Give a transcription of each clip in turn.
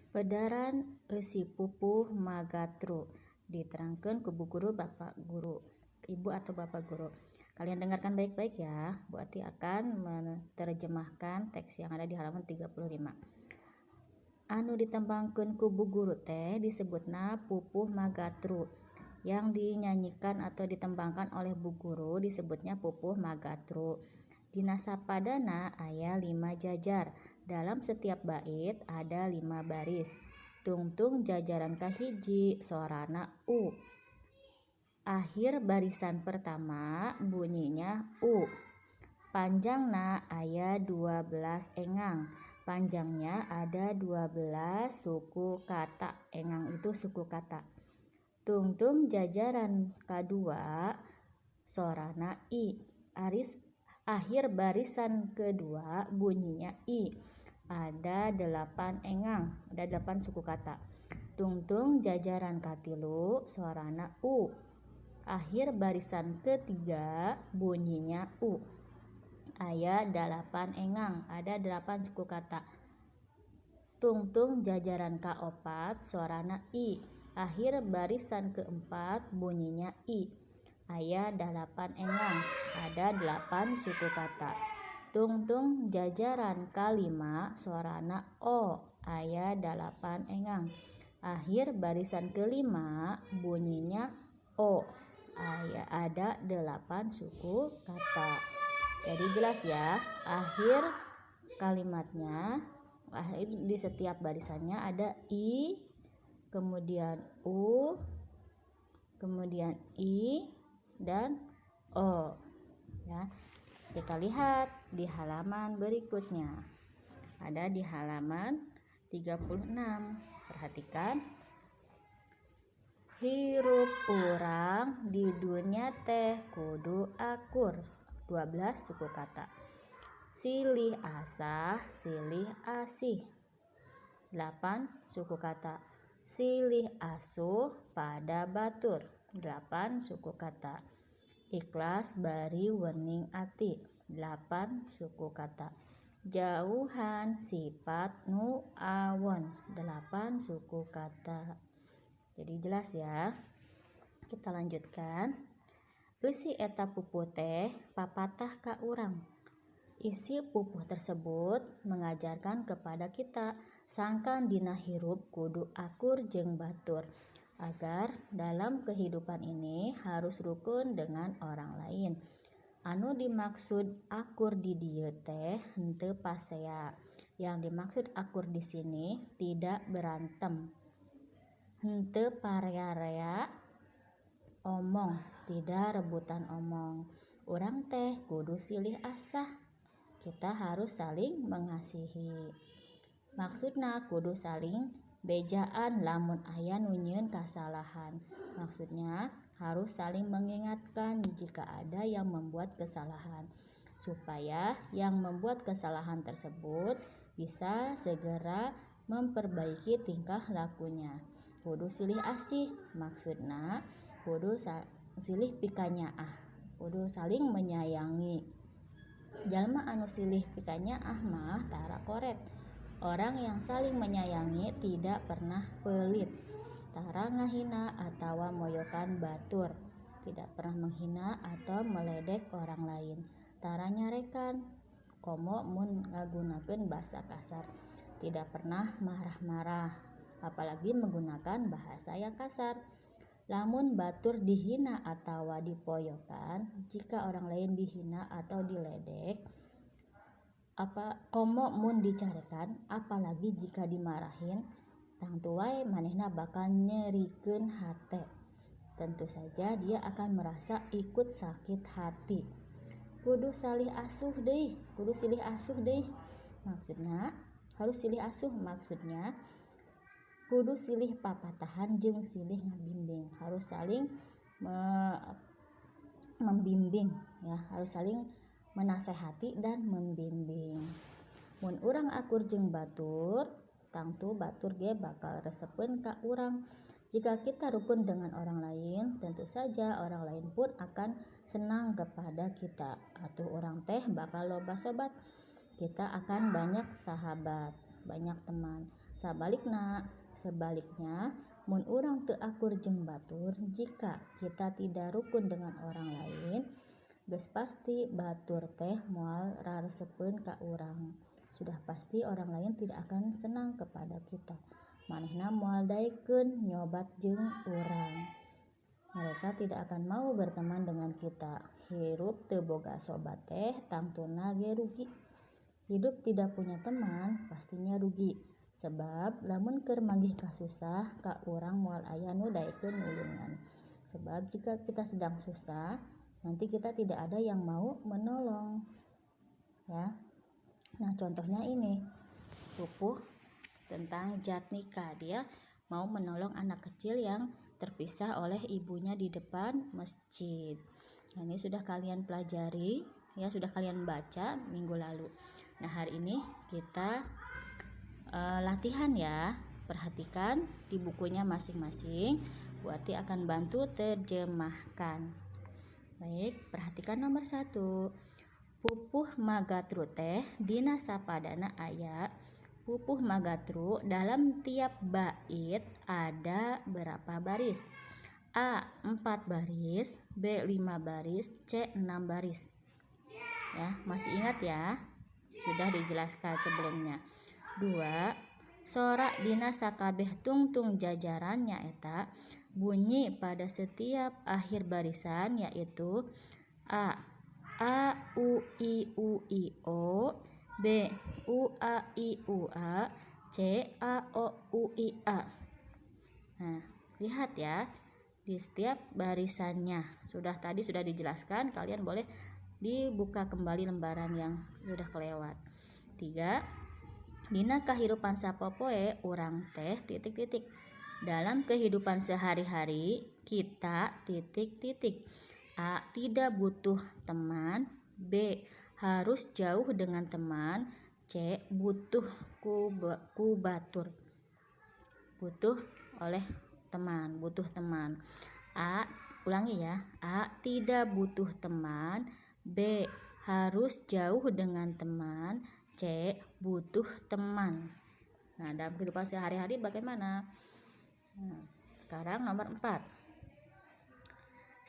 Pedaran eusi pupuh magatru diterangkan ku bu guru, bapak guru, ibu atau bapak guru. Kalian dengarkan baik-baik ya. Bu Ati akan menerjemahkan teks yang ada di halaman 35. Anu ditembangkeun ku bu guru teh disebutna pupuh magatru. Yang dinyanyikan atau ditembangkan oleh bu guru disebutnya pupuh magatru. Dina sapadana aya 5 jajar. Dalam setiap bait ada 5 baris. Tungtung jajaran kahiji sorana U. Akhir barisan pertama bunyinya U. Panjangna aya 12 engang. Panjangnya ada 12 suku kata. Engang itu suku kata. Tungtung jajaran kedua sorana I. Akhir barisan kedua bunyinya I. Ada 8 engang, ada 8 suku kata. Tungtung jajaran katilu sorana U. Akhir barisan ketiga bunyinya U. Aya 8 engang, ada 8 suku kata. Tungtung jajaran kaopat sorana I. Akhir barisan keempat bunyinya I. Aya 8 engang, ada 8 suku kata. Tungtung jajaran kalima sorana O. Aya 8 engang. Akhir barisan kelima bunyinya O. Ada 8 suku kata. Jadi jelas ya, akhir kalimatnya, akhir di setiap barisannya ada I, kemudian U, kemudian I, dan O. Ya. Kita lihat di halaman berikutnya. Ada di halaman 36. Perhatikan. Hirup urang di dunia teh kudu akur. 12 suku kata. Silih asah, silih asih. 8 suku kata. Silih asuh pada batur. 8 suku kata. Ikhlas bari wening ati. 8 suku kata. Jauhan sifat nu awon. 8 suku kata. Jadi jelas ya. Kita lanjutkan. Eusi eta pupuh teh papatah ka urang. Isi pupuh tersebut mengajarkan kepada kita sangkan dina hirup kudu akur jeung batur. Agar dalam kehidupan ini harus rukun dengan orang lain. Anu dimaksud akur di dieu teh henteu pasea. Yang dimaksud akur di sini tidak berantem. Henteu parea-rea omong, tidak rebutan omong. Urang teh kudu silih asah. Kita harus saling mengasihi. Maksudna kudu saling bejaan lamun aya nu nyieun kasalahan. Maksudnya harus saling mengingatkan jika ada yang membuat kesalahan, supaya yang membuat kesalahan tersebut bisa segera memperbaiki tingkah lakunya. Kudu silih asih, maksudna kudu silih pikanyaah, kudu saling menyayangi. Jalma anu silih pikanyaah mah tara koret. Orang yang saling menyayangi tidak pernah pelit, tara ngahina atawa moyokan batur, tidak pernah menghina atau meledek orang lain, tara nyarekan, komo mun ngagunakeun bahasa kasar, tidak pernah marah-marah, apalagi menggunakan bahasa yang kasar. Lamun batur dihina atawa dipoyokan, jika orang lain dihina atau diledek, komo mun dicarekan, apalagi jika dimarahin, tangtu wae manehna bakal nyerikeun hate. Tentu saja dia akan merasa ikut sakit hati. Kudu silih asuh deui. Maksudna harus silih asuh, maksudnya kudu silih papatahan jeung silih ngabimbing. Harus saling membimbing ya, harus saling menasehati dan membimbing. Mun urang akur jeung batur, tangtu batur ge bakal resepeun ka urang. Jika kita rukun dengan orang lain, tentu saja orang lain pun akan senang kepada kita. Atuh urang teh bakal loba sobat. Kita akan banyak sahabat, banyak teman. Sebaliknya mun urang teu akur jeung batur, jika kita tidak rukun dengan orang lain, geus pasti batur teh moal raresepeun ka urang. Sudah pasti orang lain tidak akan senang kepada kita. Manehna moal daekeun nyobat jeung urang. Mereka tidak akan mau berteman dengan kita. Hirup teu boga sobat teh tangtuna ge rugi. Hidup tidak punya teman pastinya rugi. Sebab lamun keur manggih ka susah ka urang moal aya nu daekeun nulungan. Sebab jika kita sedang susah, nanti kita tidak ada yang mau menolong. Ya. Nah, contohnya ini. Pupuh tentang Jatnika, dia mau menolong anak kecil yang terpisah oleh ibunya di depan masjid. Nah, ini sudah kalian pelajari, ya sudah kalian baca minggu lalu. Nah, hari ini kita latihan ya. Perhatikan di bukunya masing-masing. Bu Ati akan bantu terjemahkan. Baik, perhatikan nomor 1. Pupuh magatru teh dina sapadana aya. Pupuh magatru dalam tiap bait ada berapa baris? A. 4 baris, B. 5 baris, C. 6 baris. Ya, masih ingat ya? Sudah dijelaskan sebelumnya. 2. Sorak dina sakabeh tungtung jajarannya eta bunyi pada setiap akhir barisan, yaitu A. A U I U I O, B. U A I U A, C. A O U I A. Nah, lihat ya, di setiap barisannya tadi sudah dijelaskan. Kalian boleh dibuka kembali lembaran yang sudah kelewat. 3. Dina kahirupan sapopoe urang teh ... Dalam kehidupan sehari-hari kita ... A. Tidak butuh teman, B. Harus jauh dengan teman, C. Butuh ku batur. Butuh oleh teman, butuh teman. A. Ulangi ya. A. Tidak butuh teman, B. Harus jauh dengan teman, C. Butuh teman. Nah, dalam kehidupan sehari-hari bagaimana? Nah, sekarang nomor 4.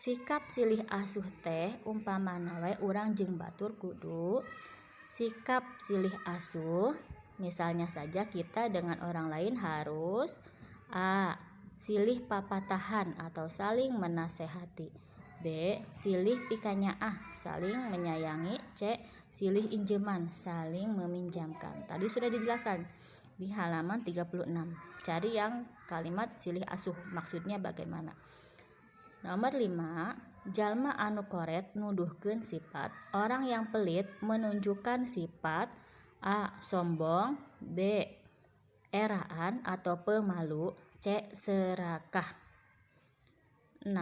Sikap silih asuh teh umpamana we urang jeung batur kudu sikap silih asuh. Misalnya saja kita dengan orang lain harus A. Silih papatahan atau saling menasehati, B. Silih pikanyaah, saling menyayangi, C. Silih injeman, saling meminjamkan. Tadi sudah dijelaskan di halaman 36. Cari yang kalimat silih asuh, maksudnya bagaimana. Nomor 5. Jalma anu koret nuduhkeun sifat. Orang yang pelit menunjukkan sifat A. Sombong, B. Eraan atau pemalu, C. Serakah. 6.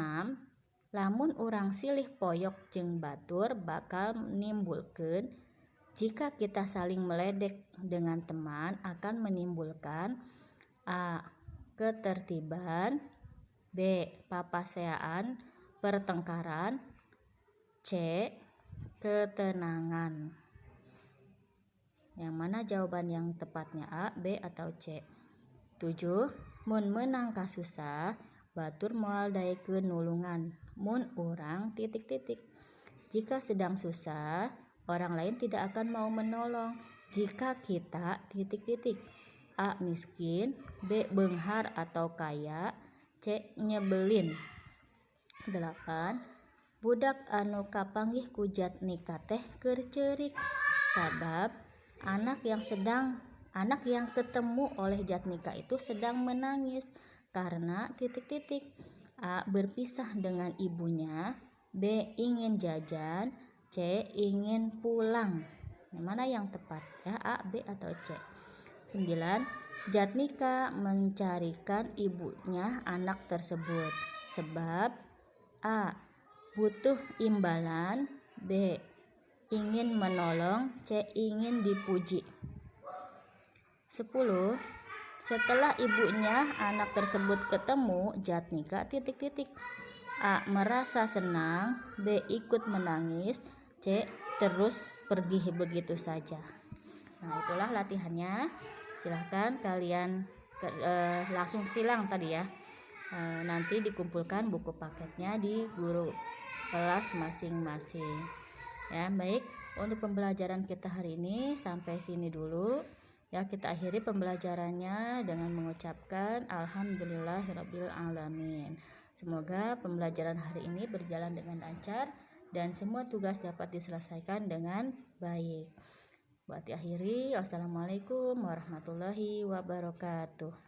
Lamun urang silih poyok jeung batur bakal menimbulkeun. Jika kita saling meledek dengan teman akan menimbulkan A. Ketertiban, B. Papaseaan, pertengkaran, C. Ketenangan. Yang mana jawaban yang tepatnya, A, B, atau C? 7. Mun meunang kasusah batur moal daekeun nulungan. Mun urang ... Jika sedang susah, orang lain tidak akan mau menolong. Jika kita ... A. Miskin, B. Beunghar atau kaya, C. Nyebelin. 8. Budak anu kapanggih ku Jatnika teh keur ceurik. Sabab anak yang ketemu oleh Jatnika itu sedang menangis karena ... A. Berpisah dengan ibunya, B. Ingin jajan, C. Ingin pulang. Yang mana yang tepat ya, A, B, atau C? 9. Jatnika mencarikan ibunya anak tersebut sebab A. Butuh imbalan, B. Ingin menolong, C. Ingin dipuji. 10. Setelah ibunya anak tersebut ketemu Jatnika ... A. Merasa senang, B. Ikut menangis, C. Terus pergi begitu saja. Nah, itulah latihannya. Silahkan kalian langsung silang tadi ya. Nanti dikumpulkan buku paketnya di guru kelas masing-masing. Ya, baik. Untuk pembelajaran kita hari ini sampai sini dulu. Ya, kita akhiri pembelajarannya dengan mengucapkan alhamdulillahirabbil alamin. Semoga pembelajaran hari ini berjalan dengan lancar dan semua tugas dapat diselesaikan dengan baik. Buat diakhiri, wassalamualaikum warahmatullahi wabarakatuh.